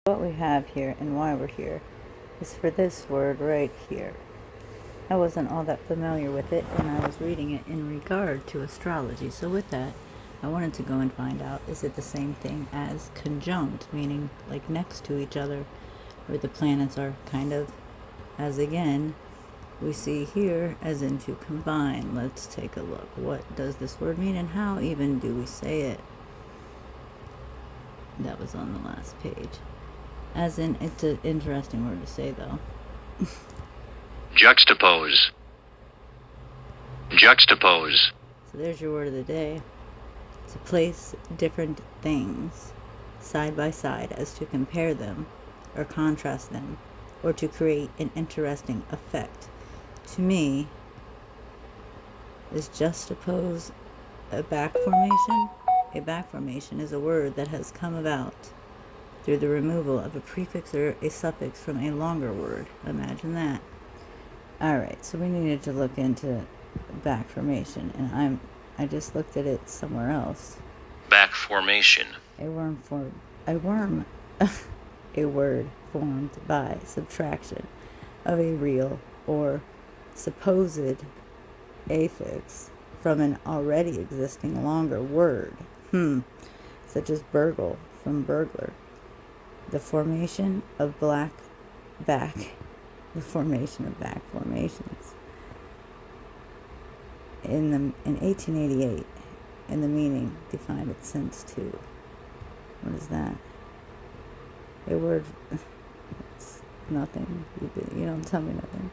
What we have here and why we're here is for this word right here. I wasn't all that familiar with it, and I was reading it in regard to astrology. So with that, I wanted to go and find out, is it the same thing as conjunct, meaning like next to each other, where the planets are kind of, as again, we see here, as in to combine. Let's take a look. What does this word mean, and how even do we say it? That was on the last page. As in, it's an interesting word to say, though. Juxtapose. Juxtapose. So there's your word of the day. To place different things side by side as to compare them or contrast them or to create an interesting effect. To me, is juxtapose a back formation? A back formation is a word that has come about through the removal of a prefix or a suffix from a longer word. Imagine that. Alright, so we needed to look into back formation, and I just looked at it somewhere else. Back formation. A word formed by subtraction of a real or supposed affix from an already existing longer word. Such as burgle from burglar. The formation of back formations. In 1888, in the meaning defined it since to. What is that? A word. It's nothing. You don't tell me nothing.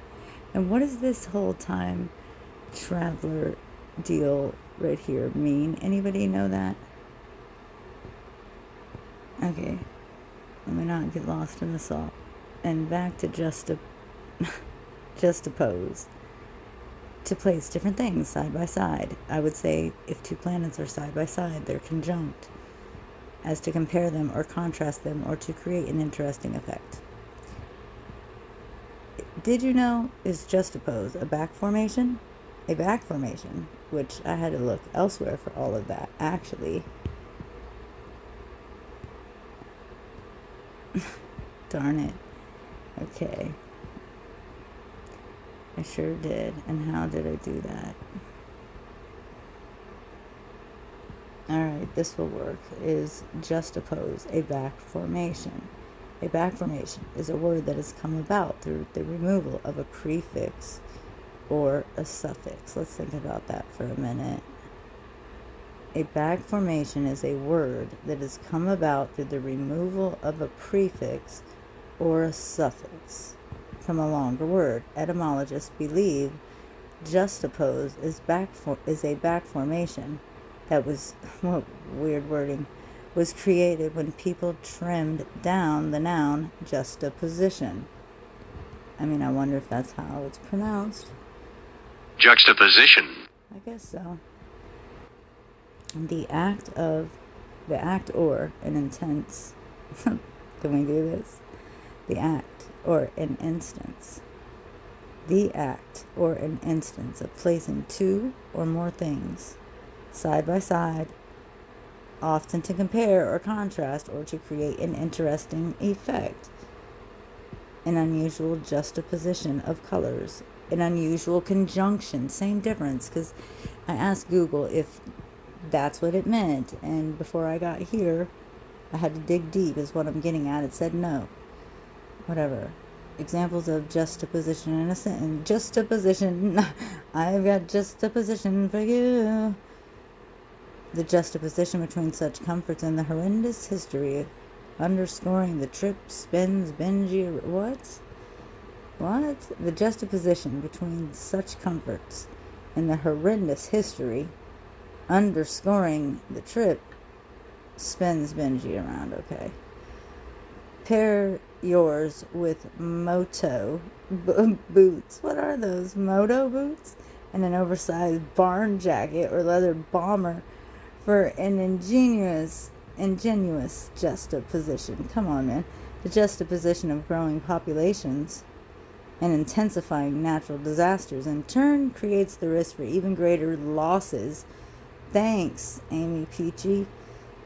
And what does this whole time traveler deal right here mean? Anybody know that? Okay. Let me not get lost in the salt. And back to Justapose. To place different things side by side. I would say if two planets are side by side, they're conjunct. As to compare them or contrast them or to create an interesting effect. Did you know is Justapose a back formation? A back formation, which I had to look elsewhere for all of that, actually. Darn it. Okay. I sure did. And how did I do that? Alright, this will work. Is Justapose a back formation? A back formation is a word that has come about through the removal of a prefix or a suffix. Let's think about that for a minute. A back formation is a word that has come about through the removal of a prefix or a suffix from a longer word. Etymologists believe Justapose is a back formation that was, weird wording, was created when people trimmed down the noun juxtaposition. I mean, I wonder if that's how it's pronounced. Juxtaposition. I guess so. The act or an instance. Can we do this? The act or an instance. The act or an instance of placing two or more things side by side, often to compare or contrast or to create an interesting effect. An unusual juxtaposition of colors. An unusual conjunction. Same difference, because I asked Google if that's what it meant, and before I got here I had to dig deep is what I'm getting at. It said no. Whatever. Examples of juxtaposition in a sentence. Juxtaposition. I've got juxtaposition for you. The juxtaposition between such comforts and the horrendous history, underscoring the trip, spins, bingy. What? The juxtaposition between such comforts and the horrendous history, underscoring the trip, spins Benji around. Okay. Pair yours with moto boots. What are those? Moto boots? And an oversized barn jacket or leather bomber for an ingenuous juxtaposition. Come on, man. The juxtaposition of growing populations and intensifying natural disasters in turn creates the risk for even greater losses. Thanks, Amy Peachy.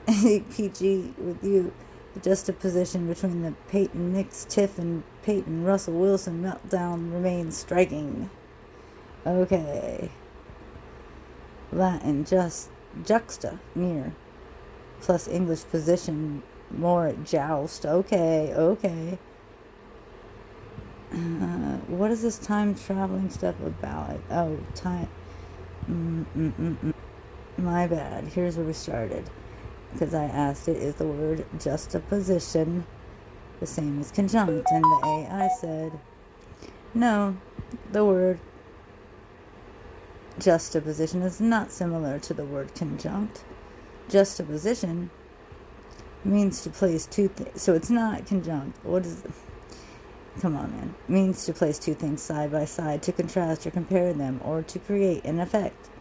Peachy with you. The juxtaposition between the Peyton Nix Tiff and Peyton Russell Wilson meltdown remains striking. Okay. Latin juxta, near, plus English position, more joust. Okay. What is this time traveling stuff about? Oh, time. My bad. Here's where we started. Because I asked it, is the word justaposition the same as conjunct? And the AI said, no, the word justaposition is not similar to the word conjunct. Justaposition means to place two things. So it's not conjunct. What is the... Come on, man. Means to place two things side by side, to contrast or compare them, or to create an effect.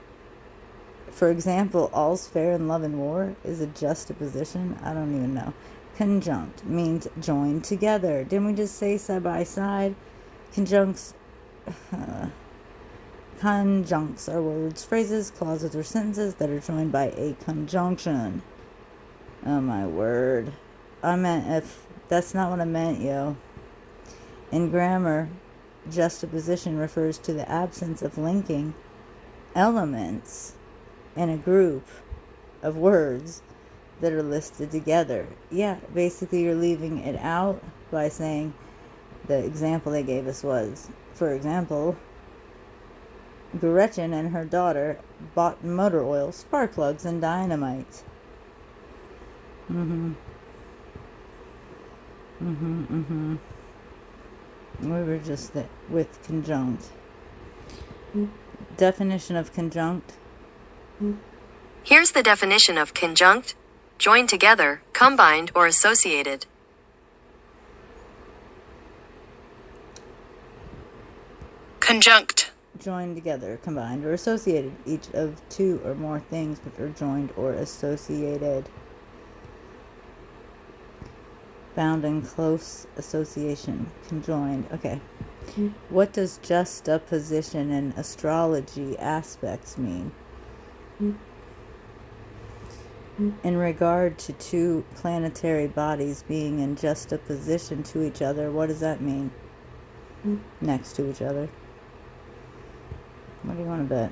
For example, all's fair in love and war is a juxtaposition. I don't even know. Conjunct means joined together. Didn't we just say side by side? Conjuncts are words, phrases, clauses, or sentences that are joined by a conjunction. Oh my word. I meant if... That's not what I meant, yo. In grammar, juxtaposition refers to the absence of linking elements in a group of words that are listed together. Yeah, basically you're leaving it out by saying the example they gave us was, for example, Gretchen and her daughter bought motor oil, spark plugs, and dynamite. We were just with conjunct. Definition of conjunct. Here's the definition of conjunct: joined together, combined, or associated. Conjunct. Joined together, combined, or associated. Each of two or more things which are joined or associated. Bound in close association. Conjoined. Okay. What does juxtaposition in astrology aspects mean? In regard to two planetary bodies being in juxtaposition to each other, what does that mean? Next to each other. What do you want to bet?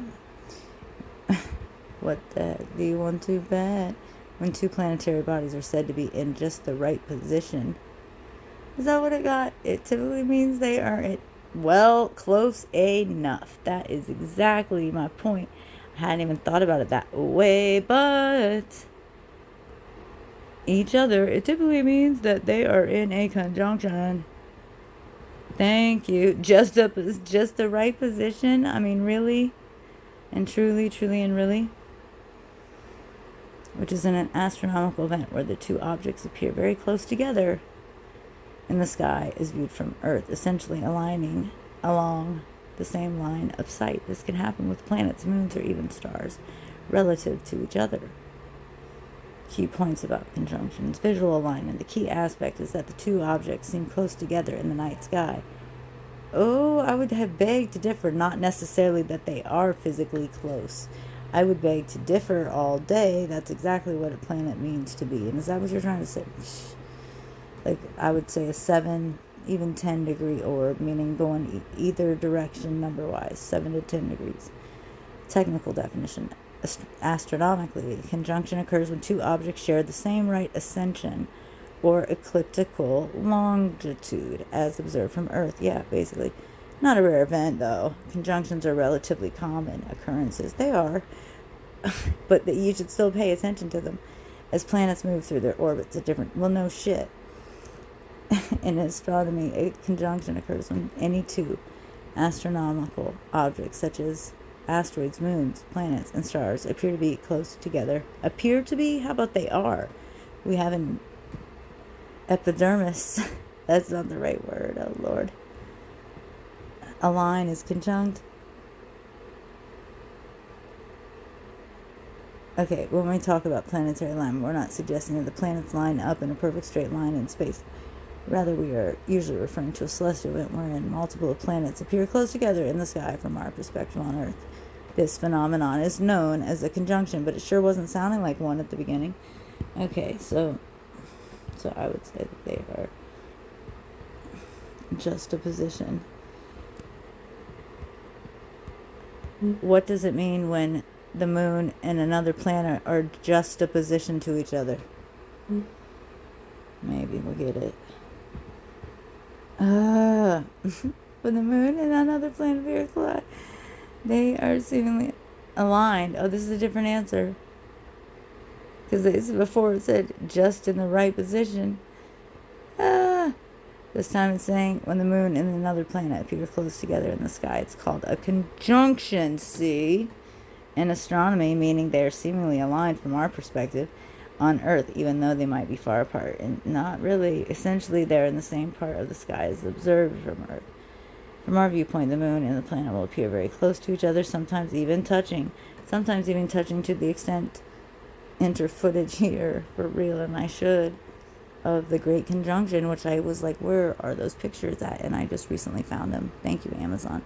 What the heck do you want to bet? When two planetary bodies are said to be in just the right position. Is that what it got? It typically means they are well, close enough. That is exactly my point. I hadn't even thought about it that way, but each other, it typically means that they are in a conjunction. Thank you. Just the right position. I mean, really and truly and really. Which is in an astronomical event where the two objects appear very close together in the sky is viewed from Earth, essentially aligning along the same line of sight. This can happen with planets, moons, or even stars relative to each other. Key points about conjunctions. Visual alignment. The key aspect is that the two objects seem close together in the night sky. Oh, I would have begged to differ, not necessarily that they are physically close. I would beg to differ all day. That's exactly what a planet means to be. And is that what you're trying to say? Like, I would say a 7, even 10 degree orb, meaning going either direction number-wise, 7 to 10 degrees. Technical definition. Astronomically, conjunction occurs when two objects share the same right ascension or ecliptical longitude as observed from Earth. Yeah, basically. Not a rare event, though. Conjunctions are relatively common occurrences. They are. But you should still pay attention to them as planets move through their orbits at different... Well, no shit. In astronomy, a conjunction occurs when any two astronomical objects, such as asteroids, moons, planets, and stars, appear to be close together. Appear to be? How about they are? We have an epidermis. That's not the right word. Oh, Lord. Align is conjunct. Okay, when we talk about planetary alignment, we're not suggesting that the planets line up in a perfect straight line in space. Rather, we are usually referring to a celestial event wherein multiple planets appear close together in the sky from our perspective on Earth. This phenomenon is known as a conjunction, but it sure wasn't sounding like one at the beginning. Okay, so So I would say that they are juxtaposition. What does it mean when the moon and another planet are juxtaposition to each other? Maybe we'll get it. When the moon and another planet of Earth collide, they are seemingly aligned. Oh, this is a different answer. Because before it said just in the right position. This time it's saying when the moon and another planet appear close together in the sky. It's called a conjunction, see? In astronomy, meaning they are seemingly aligned from our perspective on Earth, even though they might be far apart. And not really. Essentially, they're in the same part of the sky as observed from Earth. From our viewpoint, the moon and the planet will appear very close to each other, sometimes even touching to the extent enter footage here for real, and I should, of the Great Conjunction, which I was like, where are those pictures at? And I just recently found them. Thank you, Amazon.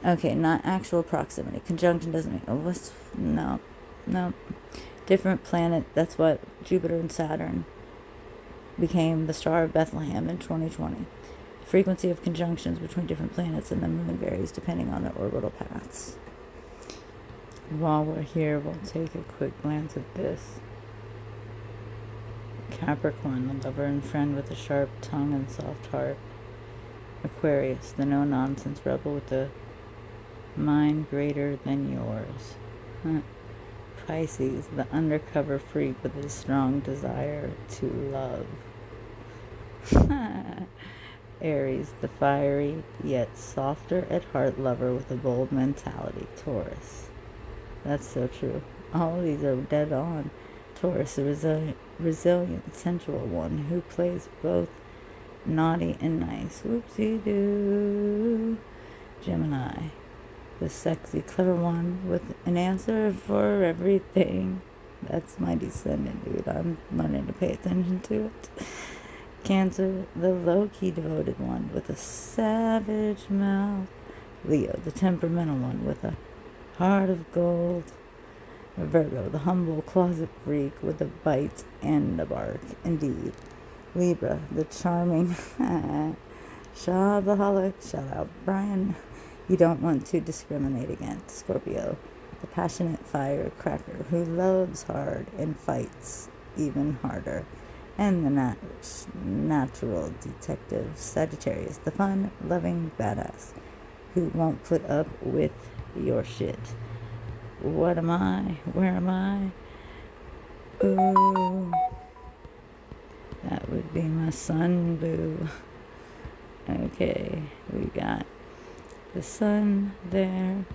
Okay, not actual proximity. Conjunction doesn't mean, no. Different planet. That's what Jupiter and Saturn became the Star of Bethlehem in 2020. The frequency of conjunctions between different planets and the moon varies depending on their orbital paths. While we're here, we'll take a quick glance at this. Capricorn, the lover and friend with a sharp tongue and soft heart. Aquarius, the no-nonsense rebel with a mind greater than yours. Pisces, the undercover freak with a strong desire to love. Aries, the fiery yet softer at heart lover with a bold mentality. Taurus. That's so true. All of these are dead on. Taurus, the resilient, sensual one who plays both naughty and nice. Whoopsie-doo. Gemini, the sexy, clever one with an answer for everything. That's my descendant, dude. I'm learning to pay attention to it. Cancer, the low-key devoted one with a savage mouth. Leo, the temperamental one with a heart of gold. Virgo, the humble closet freak with a bite and a bark. Indeed. Libra, the charming shopaholic. Shout out, Brian. You don't want to discriminate against. Scorpio, the passionate firecracker who loves hard and fights even harder. And the natural detective. Sagittarius, the fun-loving badass who won't put up with your shit. What am I? Where am I? Ooh. That would be my sun, boo. Okay, we got the sun there.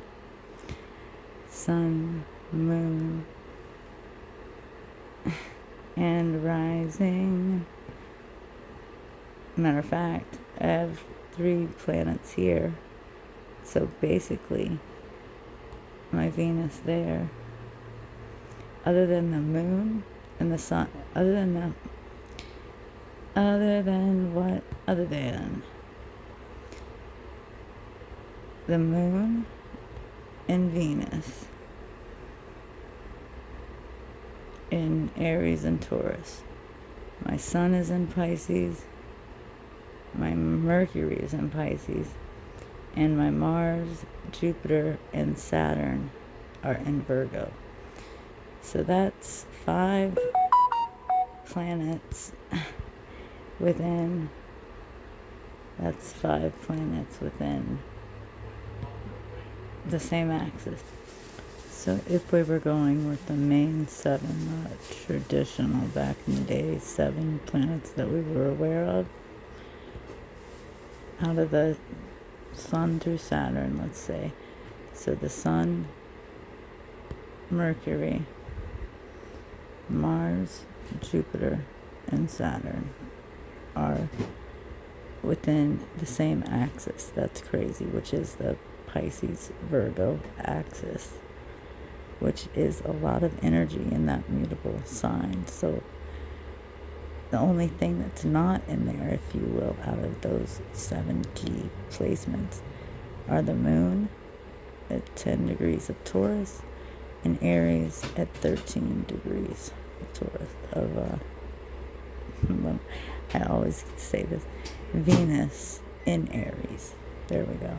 Sun, moon, and rising. Matter of fact, I have 3 planets here. So basically, my Venus there, other than the moon and the sun, other than the moon and Venus in Aries and Taurus. My sun is in Pisces, my Mercury is in Pisces, and my Mars, Jupiter, and Saturn are in Virgo. So that's 5 planets within, the same axis. So if we were going with the main 7, not traditional back in the day, 7 planets that we were aware of, out of the Sun through Saturn, let's say. So the Sun, Mercury, Mars, Jupiter, and Saturn are within the same axis. That's crazy, which is the Pisces Virgo axis, which is a lot of energy in that mutable sign. So the only thing that's not in there, if you will, out of those 7 key placements are the moon at 10 degrees of Taurus and Aries at 13 degrees of Taurus, I always say this. Venus in Aries. There we go.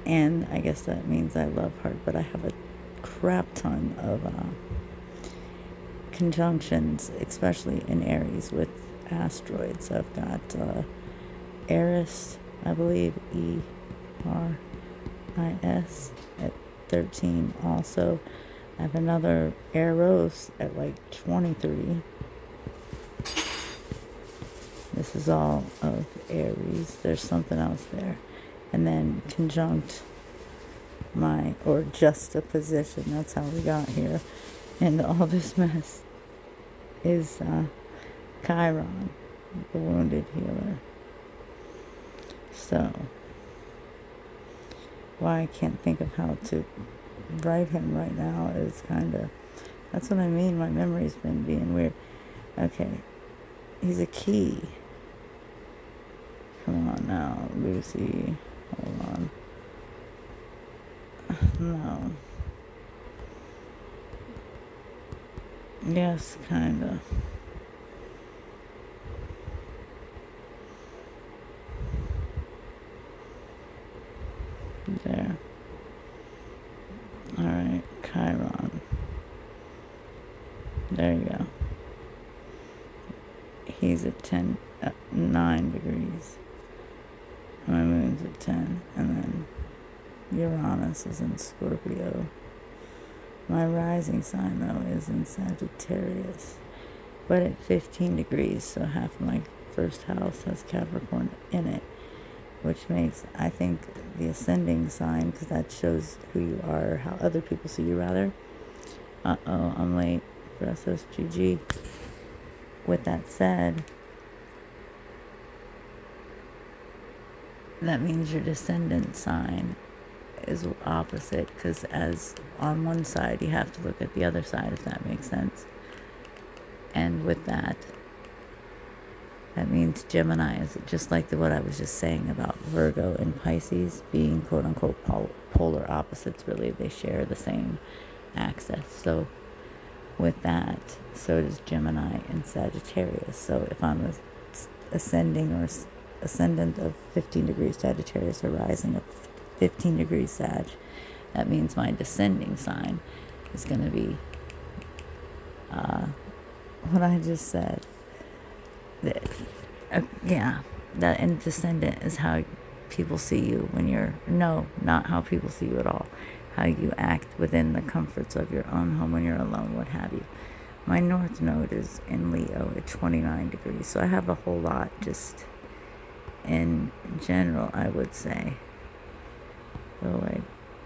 And I guess that means I love heart, but I have a crap ton of conjunctions, especially in Aries with asteroids. I've got Eris, I believe, Eris at 13 also. I have another Eros at like 23. This is all of Aries. There's something else there. And then conjunct or justaposition, that's how we got here. And all this mess is Chiron, the wounded healer. So, why I can't think of how to write him right now is that's what I mean, my memory's been being weird. Okay, he's a key. Come on now, Lucy. Hold on. No. Yes, kinda. There. Alright, Chiron. There you go. He's at 9 degrees. My moon's at 10, and then Uranus is in Scorpio. My rising sign, though, is in Sagittarius, but at 15 degrees, so half my first house has Capricorn in it, which makes, I think, the ascending sign, because that shows who you are, how other people see you, rather. Uh-oh, I'm late for SSGG. With that said, that means your descendant sign is opposite, because as on one side you have to look at the other side, if that makes sense. And with that means Gemini is just like what I was just saying about Virgo and Pisces being quote unquote polar opposites. Really, they share the same axis. So with that, so does Gemini and Sagittarius. So if I'm ascending or ascendant of 15 degrees Sagittarius or rising of 15 degrees Sag, that means my descending sign is going to be what I just said. That and descendant is how people see you when you're, no, not how people see you at all, how you act within the comforts of your own home when you're alone, what have you. My north node is in Leo at 29 degrees, so I have a whole lot just in general, I would say. Though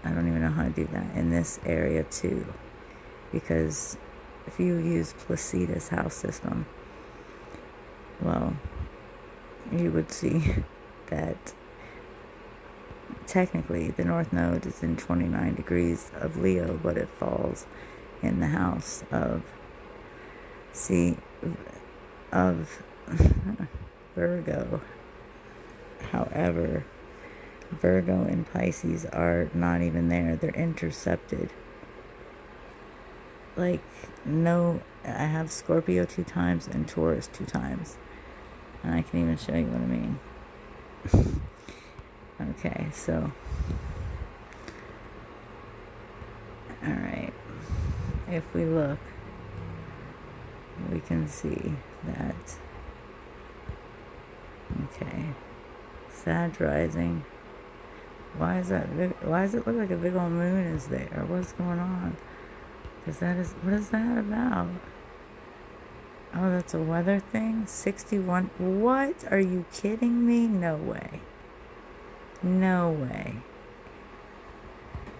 I don't even know how to do that in this area too, because if you use Placidus house system, well, you would see that technically the north node is in 29 degrees of Leo, but it falls in the house of Virgo. However, Virgo and Pisces are not even there. They're intercepted. Like, no, I have Scorpio 2 times and Taurus 2 times. And I can even show you what I mean. Okay, so. Alright. If we look, we can see that. Okay. Sag rising. Why does it look like a big old moon is there? What's going on? Because what is that about? Oh, that's a weather thing? 61. What? Are you kidding me? No way. No way.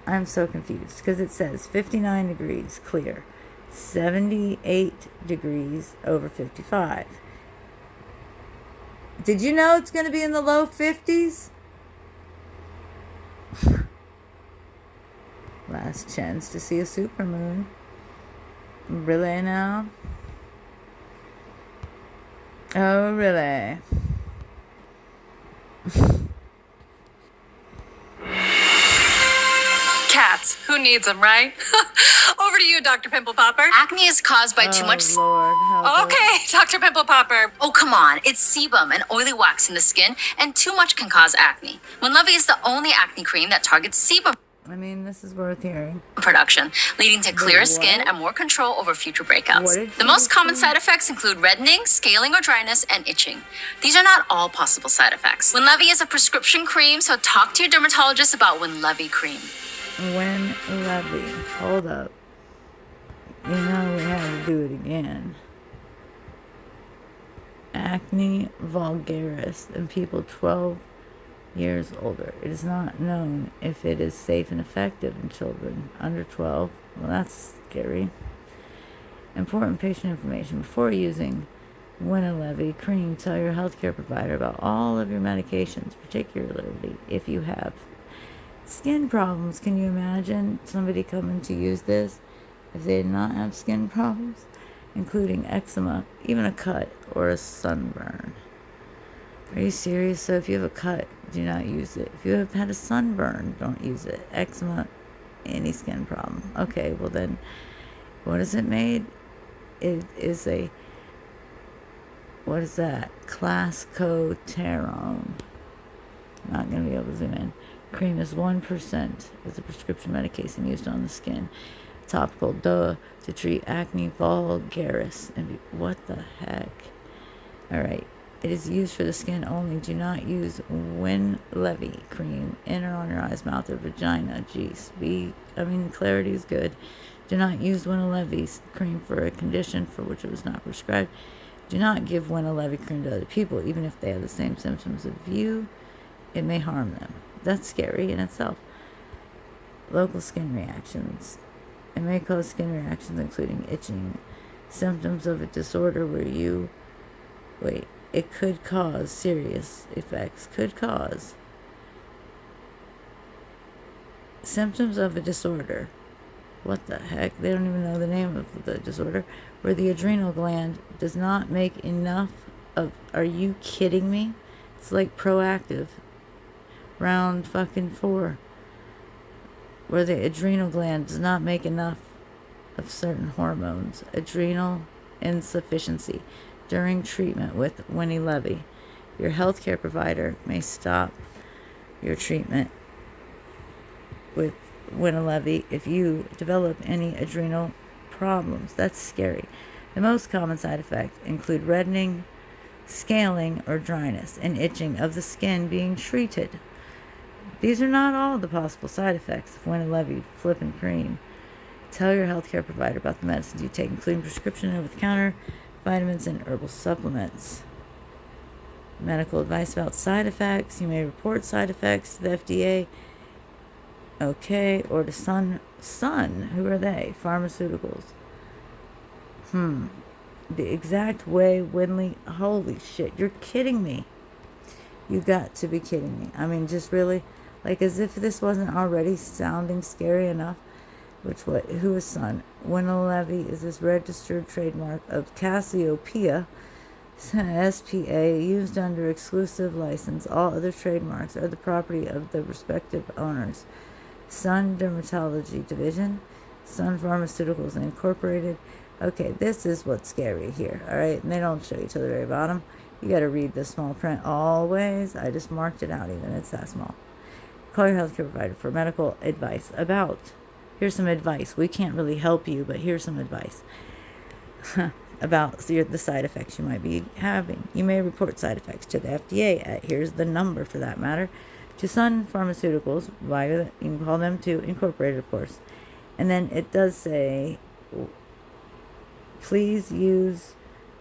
I'm so confused. Because it says 59 degrees clear. 78 degrees over 55. Did you know it's going to be in the low 50s? Last chance to see a supermoon. Really now? Oh, really? Cats. Who needs them, right? Over to you, Dr. Pimple Popper. Acne is caused by too much. Lord, help Popper. Okay, Dr. Pimple Popper. Oh, come on. It's sebum, an oily wax in the skin, and too much can cause acne. Winlevy is the only acne cream that targets sebum I mean, this is worth hearing. production, leading to clearer what? skin and more control over future breakouts. What did The you most common say? side effects include reddening, scaling or dryness, and itching. These are not all possible side effects. Winlevy is a prescription cream, so talk to your dermatologist about Winlevy cream. Winlevy. Hold up. You know we have to do it again. Acne vulgaris in people 12 years older. It is not known if it is safe and effective in children under 12. Well, that's scary. Important patient information. Before using Winlevy cream, tell your healthcare provider about all of your medications, particularly if you have skin problems. Can you imagine somebody coming to use this if they did not have skin problems, including eczema, even a cut, or a sunburn? Are you serious? So if you have a cut, do not use it. If you have had a sunburn, don't use it. Eczema, any skin problem. Okay, well then, what is it made? It is a, what is that? Clascoterone. Not going to be able to zoom in. Cream is 1%. It's a prescription medication used on the skin. Topical to treat acne vulgaris. And what the heck? Alright. It is used for the skin only. Do not use Winlevy cream in or on your eyes, mouth, or vagina. Jeez. The clarity is good. Do not use Winlevy cream for a condition for which it was not prescribed. Do not give Winlevy cream to other people, even if they have the same symptoms as you. It may harm them. That's scary in itself. Local skin reactions. It may cause skin reactions, including itching. Symptoms of a disorder where you... Wait. It could cause serious effects. Could cause. Symptoms of a disorder. What the heck? They don't even know the name of the disorder. Where the adrenal gland does not make enough of... Are you kidding me? It's like Proactive. Round fucking 4. Where the adrenal gland does not make enough of certain hormones. Adrenal insufficiency. During treatment with Winlevy, your healthcare provider may stop your treatment with Winlevy if you develop any adrenal problems. That's scary. The most common side effects include reddening, scaling, or dryness, and itching of the skin being treated. These are not all the possible side effects of Winlevy flipping cream. Tell your healthcare provider about the medicines you take, including prescription over-the-counter vitamins and herbal supplements. Medical advice about side effects. You may report side effects to the FDA. Okay, or to Sun. Who are they? Pharmaceuticals. The exact way Winley. Holy shit! You're kidding me. You got to be kidding me. I mean, just really, like as if this wasn't already sounding scary enough. Who is Sun? Winlevy is this registered trademark of Cassiopeia, SPA, used under exclusive license. All other trademarks are the property of the respective owners. Sun Dermatology Division, Sun Pharmaceuticals Incorporated. Okay, this is what's scary here, alright? And they don't show you to the very bottom. You gotta read the small print always. I just marked it out even. It's that small. Call your healthcare provider for medical advice about... Here's some advice. We can't really help you, but here's some advice about the side effects you might be having. You may report side effects to the FDA at, here's the number for that matter, to Sun Pharmaceuticals. You can call them to Incorporated, of course. And then it does say, please use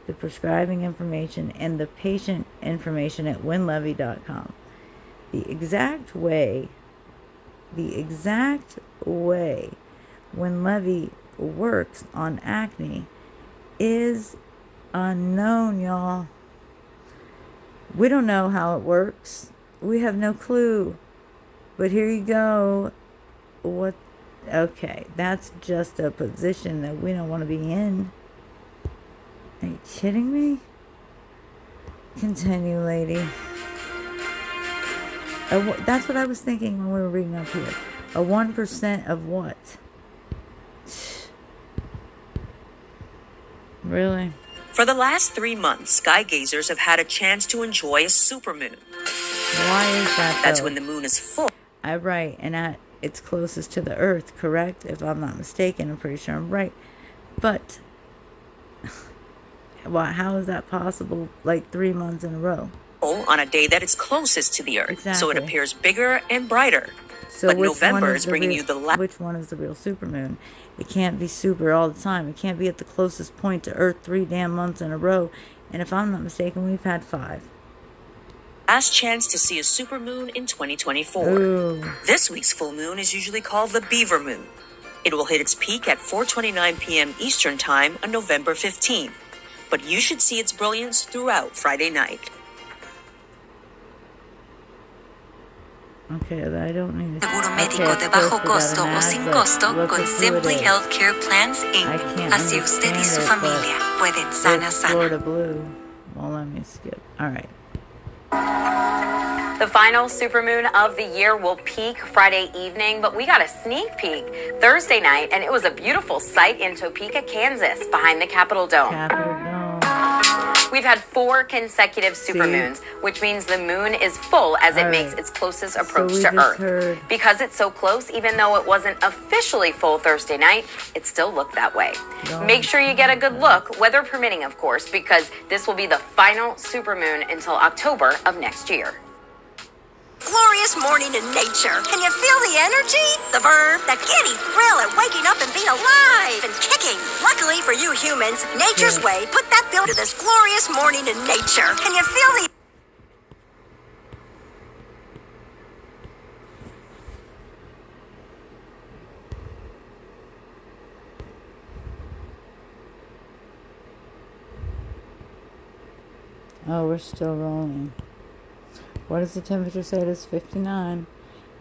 the prescribing information and the patient information at winlevy.com. The exact way Winlevy works on acne is unknown, y'all. We don't know how it works. We have no clue. But here you go. Okay, that's just a position that we don't want to be in. Are you kidding me? Continue, lady. That's what I was thinking when we were reading up here. A 1% of what? Really? For the last 3 months, sky gazers have had a chance to enjoy a supermoon. Why is that, That's though? when the moon is full. Right, and at it's closest to the Earth, correct? If I'm not mistaken, I'm pretty sure I'm right. But how is that possible? Like 3 months in a row. On a day that it's closest to the Earth, Exactly. so it appears bigger and brighter. So but which November one is bringing you the last. Which one is the real supermoon? It can't be super all the time. It can't be at the closest point to Earth 3 damn months in a row. And if I'm not mistaken, we've had 5. Last chance to see a supermoon in 2024. Ooh. This week's full moon is usually called the Beaver Moon. It will hit its peak at 4:29 p.m. Eastern Time on November 15th. But you should see its brilliance throughout Friday night. Okay, I don't need to... Seguro médico de bajo costo o sin costo con Simply Healthcare Plans Inc. Así usted y su familia pueden sana. Florida Blue. Well, let me skip. All right. The final supermoon of the year will peak Friday evening, but we got a sneak peek Thursday night, and it was a beautiful sight in Topeka, Kansas, behind the Capitol Dome. We've had 4 consecutive supermoons, which means the moon is full as it makes its closest approach to Earth. Because it's so close, even though it wasn't officially full Thursday night, it still looked that way. Make sure you get a good look, weather permitting, of course, because this will be the final supermoon until October of next year. Glorious morning in nature. Can you feel the energy? The verve, that giddy thrill at waking up and being alive and kicking. Luckily for you humans, Nature's Way put that feel to this glorious morning in nature. Can you feel the... Oh, we're still rolling. What does the temperature say? It is 59.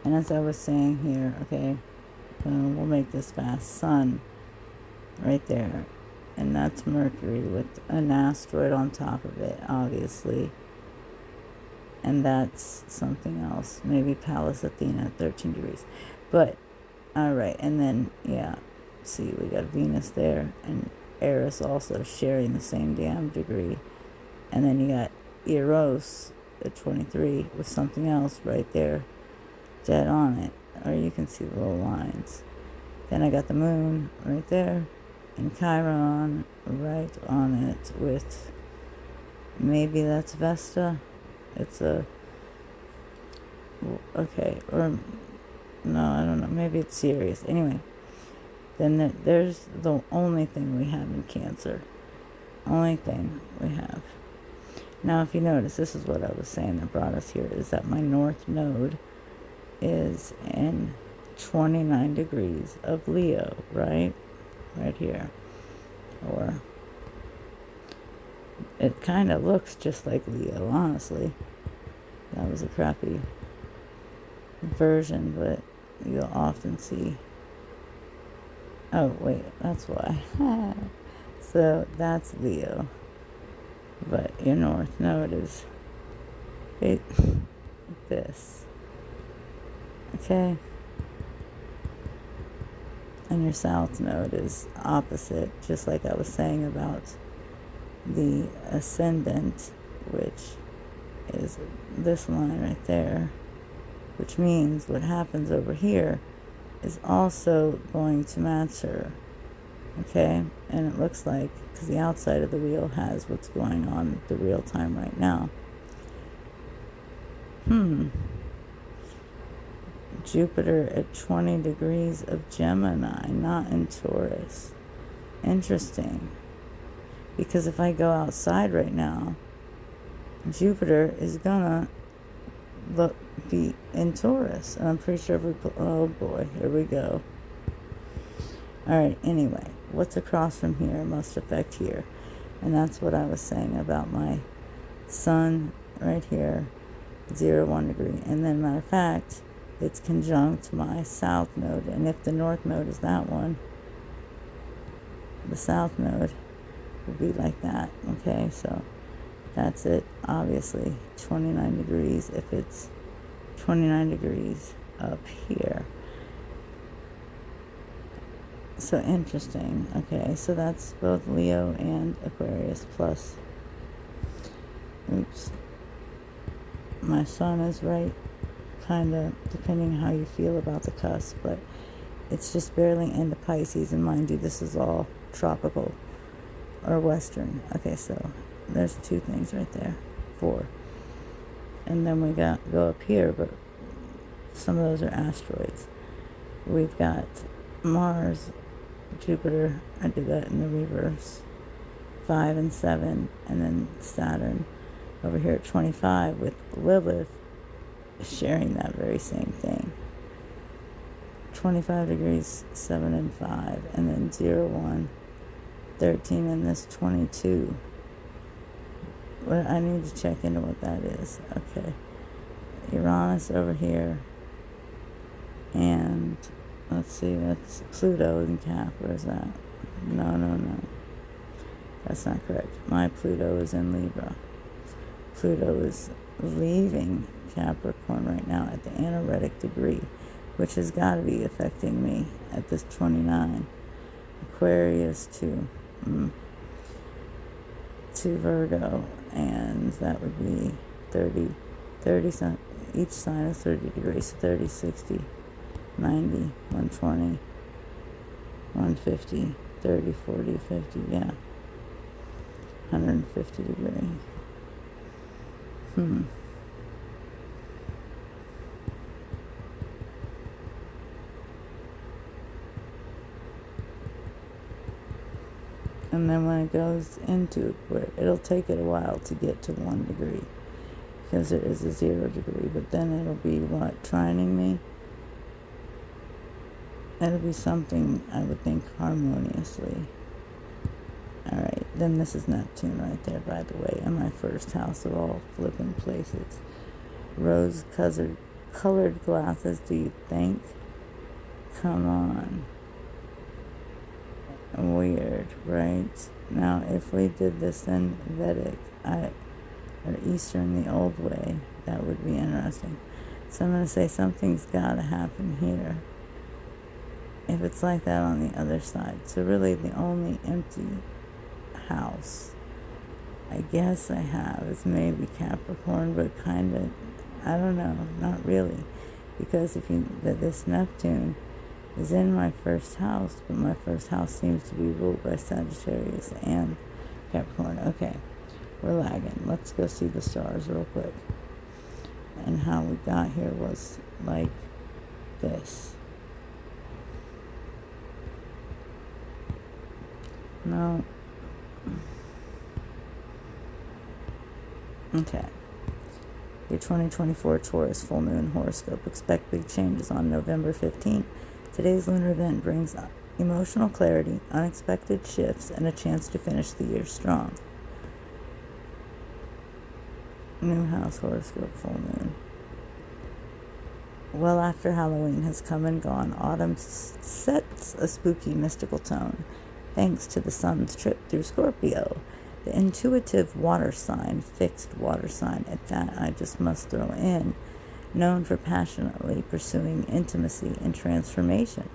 And as I was saying here, okay, we'll make this fast. Sun, right there. And that's Mercury with an asteroid on top of it, obviously. And that's something else. Maybe Pallas Athena at 13 degrees. But, alright, and then, yeah, see, we got Venus there. And Eris also sharing the same damn degree. And then you got Eros at 23 with something else right there, dead on it. Or you can see the little lines. Then I got the moon right there, and Chiron right on it with, maybe that's Vesta. It's a, okay, or no, I don't know. Maybe it's Sirius. Anyway, then there's the only thing we have in Cancer. Only thing we have. Now, if you notice, this is what I was saying that brought us here, is that my north node is in 29 degrees of Leo, right? Right here. Or, it kind of looks just like Leo, honestly. That was a crappy version, but you'll often see. Oh, wait, that's why. So, that's Leo. But your north node is this. Okay? And your south node is opposite, just like I was saying about the ascendant, which is this line right there, which means what happens over here is also going to match her. Okay, and it looks like, because the outside of the wheel has what's going on the real time right now. Jupiter at 20 degrees of Gemini, not in Taurus. Interesting. Because if I go outside right now, Jupiter is gonna be in Taurus. And I'm pretty sure oh boy, here we go. Alright, anyway. What's across from here must affect here. And that's what I was saying about my sun right here, 0, 1 degree. And then, matter of fact, it's conjunct my south node. And if the north node is that one, the south node would be like that. Okay, so that's it. Obviously, 29 degrees if it's 29 degrees up here. So interesting. Okay, so that's both Leo and Aquarius plus. Oops. My sun is right, kind of, depending how you feel about the cusp, but it's just barely into Pisces, and mind you, this is all tropical or western. Okay, so there's 2 things right there, 4. And then we go up here, but some of those are asteroids. We've got Mars, Jupiter, I did that in the reverse, 5 and 7, and then Saturn over here at 25 with Lilith sharing that very same thing. 25 degrees, 7 and 5, and then 0, 1, 13, and this 22. Well, I need to check into what that is. Okay. Uranus over here. And let's see, that's Pluto in Cap. Where's that? No. That's not correct. My Pluto is in Libra. Pluto is leaving Capricorn right now at the anaretic degree, which has got to be affecting me at this 29. Aquarius to Virgo, and that would be 30, each sign is 30 degrees, so 30, 60, 90, 120, 150, 30, 40, 50, yeah, 150 degrees. And then when it goes into Aquarius, it'll take it a while to get to 1 degree, because there is a 0 degree, but then it'll be what, trining me? It'll be something, I would think, harmoniously. Alright, then this is Neptune right there, by the way, in my first house of all flippin' places. Rose-colored glasses, do you think? Come on. Weird, right? Now, if we did this in Vedic, or Eastern, the old way, that would be interesting. So I'm going to say something's got to happen here. If it's like that on the other side. So really the only empty house I guess I have is maybe Capricorn, but kind of, I don't know, not really. Because this Neptune is in my first house, but my first house seems to be ruled by Sagittarius and Capricorn. Okay, we're lagging. Let's go see the stars real quick. And how we got here was like this. No. Okay. Your 2024 Taurus full moon horoscope. Expect big changes on November 15th. Today's lunar event brings emotional clarity, unexpected shifts, and a chance to finish the year strong. New house horoscope full moon. Well after Halloween has come and gone, autumn sets a spooky, mystical tone, thanks to the sun's trip through Scorpio. The intuitive water sign, fixed water sign, at that I just must throw in, known for passionately pursuing intimacy and transformation.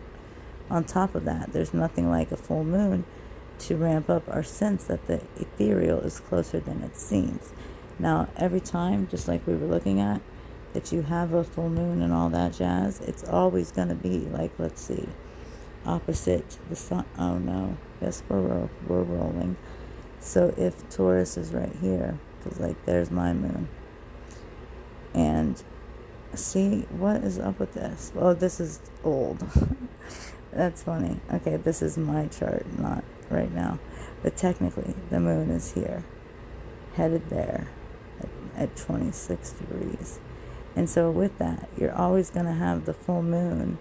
On top of that, there's nothing like a full moon to ramp up our sense that the ethereal is closer than it seems. Now, every time, just like we were looking at, that you have a full moon and all that jazz, it's always going to be like, let's see, opposite the sun. Oh no, guess we're rolling. So if Taurus is right here, because like there's my moon, and see, what is up with this? Oh, this is old. That's funny. Okay, this is my chart, not right now. But technically, the moon is here, headed there at 26 degrees. And so with that, you're always going to have the full moon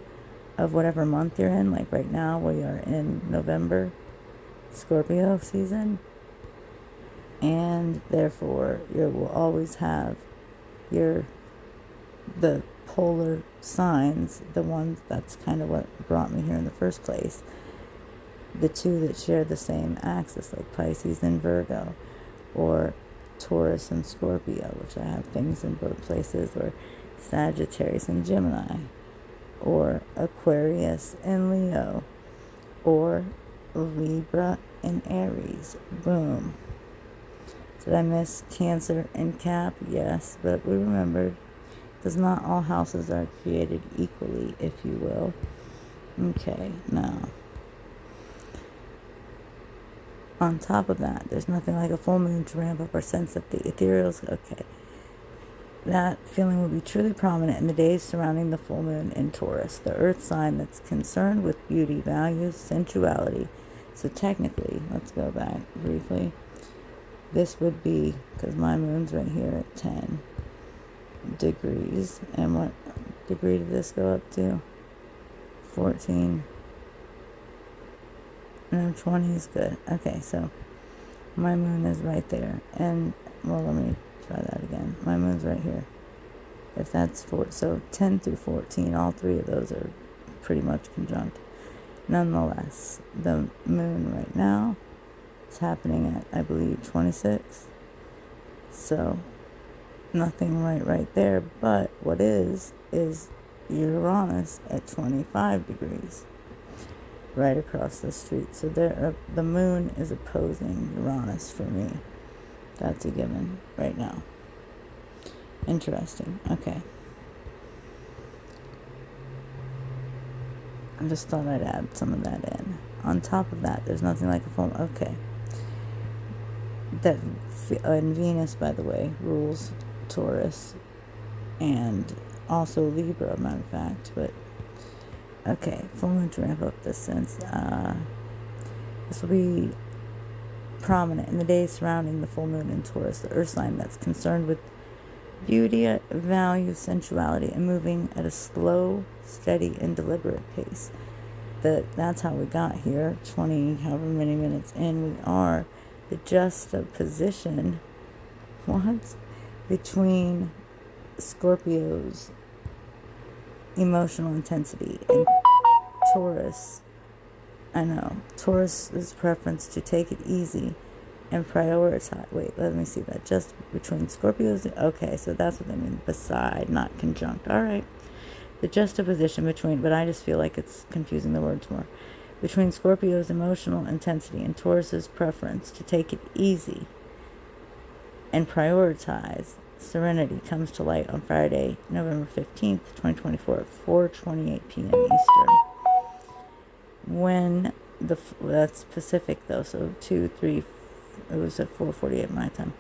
of whatever month you're in. Like right now, we are in November, Scorpio season. And therefore, you will always have the polar signs, the ones, that's kind of what brought me here in the first place. The two that share the same axis, like Pisces and Virgo, or Taurus and Scorpio, which I have things in both places, or Sagittarius and Gemini, or Aquarius and Leo, or Libra and Aries. Boom. Did I miss Cancer and Cap? Yes, but we remembered, because not all houses are created equally, if you will. Okay, now, on top of that, there's nothing like a full moon to ramp up our sense that the ethereals. Okay, that feeling will be truly prominent in the days surrounding the full moon in Taurus, the earth sign that's concerned with beauty, values, sensuality. So technically, let's go back briefly. This would be, because my moon's right here at 10 degrees. And what degree did this go up to? 14. No, 20 is good. Okay, so my moon is right there. And, well, let me try that again. My moon's right here. If that's 4, so 10 through 14, all three of those are pretty much conjunct. Nonetheless, the moon right now is happening at, I believe, 26. So, nothing right there. But what is Uranus at 25 degrees. Right across the street. So the moon is opposing Uranus for me. That's a given right now. Interesting. Okay. I just thought I'd add some of that in. On top of that, there's nothing like a full... Okay. And Venus, by the way, rules Taurus and also Libra, matter of fact. But, okay. Full moon to ramp up this sense. This will be prominent in the days surrounding the full moon in Taurus, the earth sign that's concerned with beauty, value, sensuality, and moving at a slow, steady, and deliberate pace. That's how we got here. 20, however many minutes in, we are the juxtaposition. What? Between Scorpio's emotional intensity and Taurus. I know. Taurus's preference to take it easy and prioritize. Wait, let me see that. Just between Scorpio's. Okay, so that's what they mean. Beside, not conjunct. All right. The juxtaposition between, but I just feel like it's confusing the words more. Between Scorpio's emotional intensity and Taurus's preference to take it easy and prioritize serenity comes to light on Friday, November 15th, 2024 at 4:28 p.m. Eastern. When that's Pacific though, so 2, 3, it was at 4:48 my time.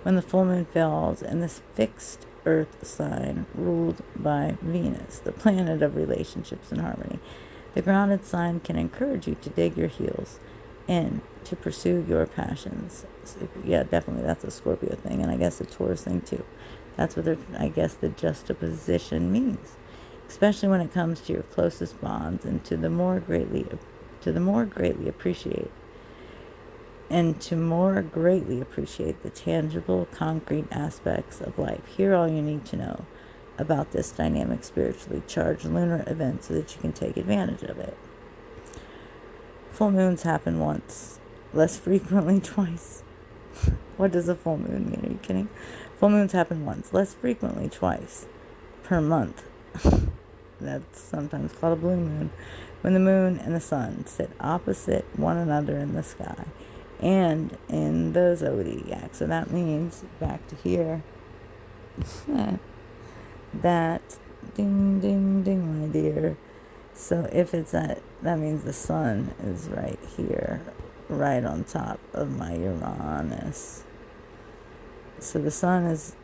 When the full moon falls in this fixed earth sign ruled by Venus, the planet of relationships and harmony, the grounded sign can encourage you to dig your heels in to pursue your passions. So, yeah, definitely that's a Scorpio thing, and I guess a Taurus thing too. That's what I guess the juxtaposition means, especially when it comes to your closest bonds and to more greatly appreciate the tangible, concrete aspects of life. Hear all you need to know about this dynamic, spiritually charged lunar event so that you can take advantage of it. Full moons happen once, less frequently twice. What does a full moon mean? Are you kidding? Full moons happen once, less frequently twice per month. That's sometimes called a blue moon. When the moon and the sun sit opposite one another in the sky and in the zodiac. So that means, back to here, that ding, ding, ding, my dear. So if it's that means the sun is right here, right on top of my Uranus. So the sun is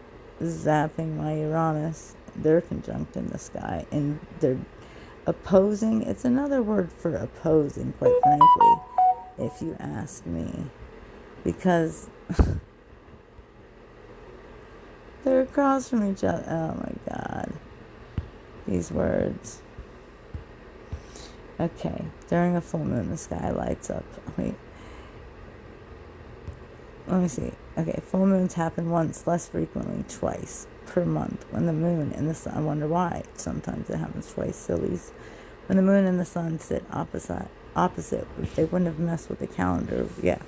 zapping my Uranus. They're conjunct in the sky, and they're opposing. It's another word for opposing, quite frankly, if you ask me, because they're across from each other. Oh my God, these words. Okay, during a full moon, the sky lights up. Wait, let me see. Okay, full moons happen once, less frequently twice per month. When the moon and the sun, I wonder why sometimes it happens twice, sillies. When the moon and the sun sit opposite, if they wouldn't have messed with the calendar, yeah,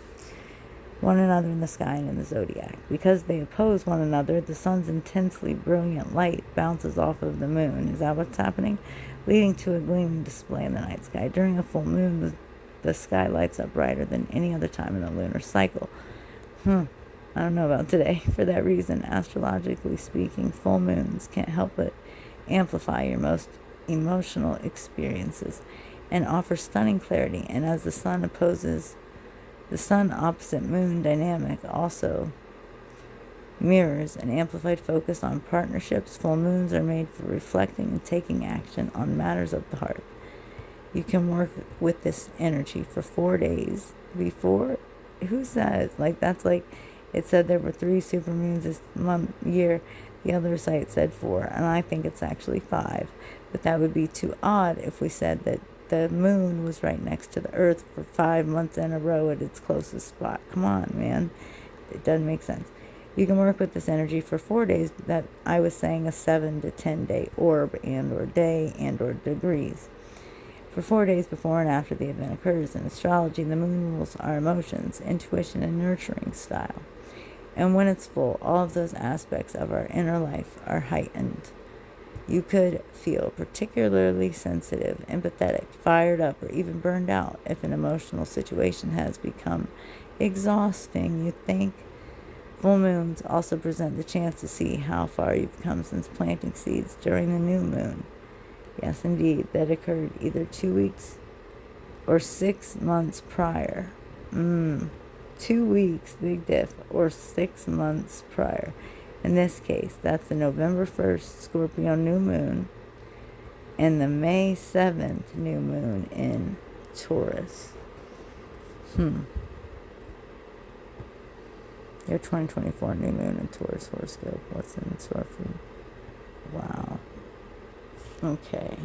one another in the sky and in the zodiac. Because they oppose one another, the sun's intensely brilliant light bounces off of the moon. Is that what's happening? Leading to a gleaming display in the night sky. During a full moon, the sky lights up brighter than any other time in the lunar cycle. I don't know about today. For that reason, astrologically speaking, full moons can't help but amplify your most emotional experiences and offer stunning clarity. And as the sun opposite moon dynamic also mirrors an amplified focus on partnerships, full moons are made for reflecting and taking action on matters of the heart. You can work with this energy for 4 days before. Who says? Like, that's like, it said there were 3 supermoons this year. The other site said 4, and I think it's actually 5. But that would be too odd if we said that the moon was right next to the earth for 5 months in a row at its closest spot. Come on, man. It doesn't make sense. You can work with this energy for 4 days. That I was saying a 7 to 10 day orb and or day and or degrees. For 4 days before and after the event occurs. In astrology, the moon rules our emotions, intuition, and nurturing style. And when it's full, all of those aspects of our inner life are heightened. You could feel particularly sensitive, empathetic, fired up, or even burned out if an emotional situation has become exhausting. You think full moons also present the chance to see how far you've come since planting seeds during the new moon. Yes, indeed, that occurred either 2 weeks or 6 months prior. 2 weeks, big diff, or 6 months prior. In this case, that's the November 1st Scorpio new moon and the May 7th new moon in Taurus. Your 2024 new moon in Taurus horoscope. What's in store for you? Wow. Okay.